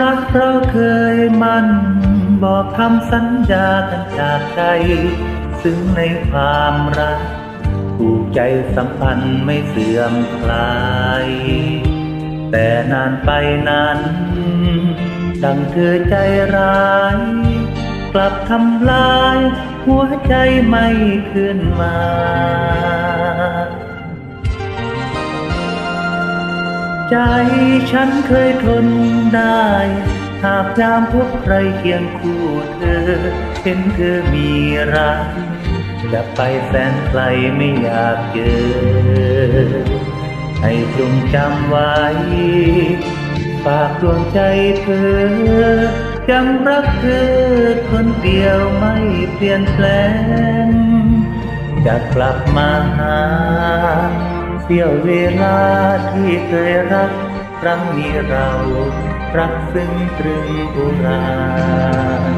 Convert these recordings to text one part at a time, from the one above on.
รักเราเคยมันบอกคำสัญญากันจากใจซึ่งในความรักผูกใจสัมพันธ์ไม่เสื่อมคลายแต่นานไปนั้นดังเธอใจร้ายกลับทำลายหัวใจไม่ขึ้นมาใจฉันเคยทนได้หากยามพบใครเคียงคู่เธอเห็นเธอมีรักจะไปแสนไกลไม่อยากเจอให้จงจำไว้ฝากดวงใจเธอยังรักเธอคนเดียวไม่เปลี่ยนแปลงจะกลับมาหาเสี้ยวเวลาที่เคยรักครั้งนี้เรารักซึ้งตรึงโบราณ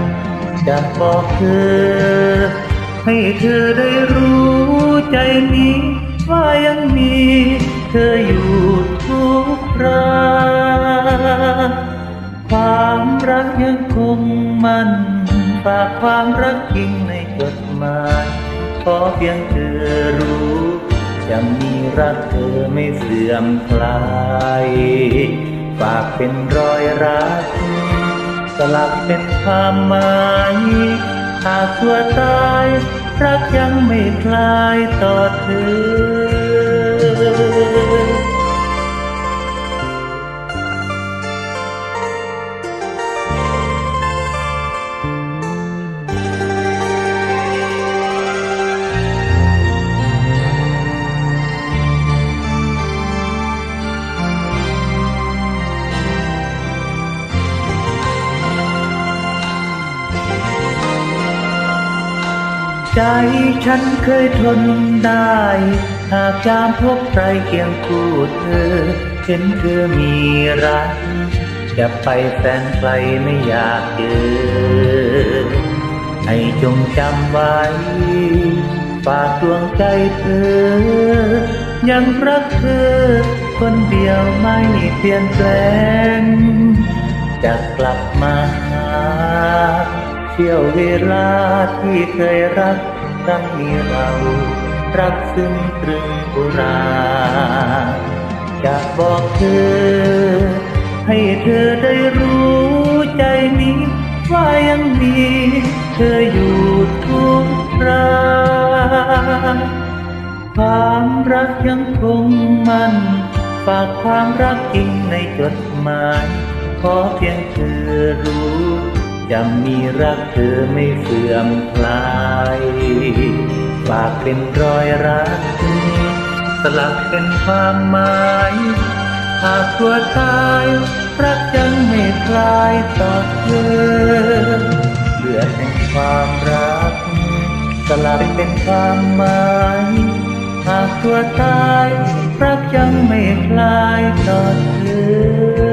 จะบอกเธอให้เธอได้รู้ใจนี้ว่ายังมีเธออยู่ทุกคราความรักยังคงมันฝากความรักจริงในจดหมายขอเพียงเธอรู้ยังมีรักเธอไม่เสื่อมคลายฝากเป็นรอยรักสลักเป็นความหมายหากตัวตายรักยังไม่คลายต่อเธอใจฉันเคยทนได้หากยามพบใครเคียงคู่เธอเห็นเธอมีรักจะไปแสนไกลไม่อยากเจอให้จงจำไว้ฝากดวงใจเธอยังรักเธอคนเดียวไม่เปลี่ยนแปลงจะกลับมาหาเที่ยวเวลาที่เคยรักตั้งมีเรารักซึ้งตรึงโบราณจะบอกเธอให้เธอได้รู้ใจนี้ว่ายังมีเธออยู่ทุกคราความรักยังคงมันฝากความรักจริงในจดหมายขอเพียงเธอรู้จะมีรักเธอไม่เสื่อมคลายฝากเป็นรอยรักสลักเป็นความหมายหากตัวตายรักยังไม่คลายต่อเธอเหลือแห่งความรักสลักเป็นความหมายหากตัวตายรักยังไม่คลายต่อเธอ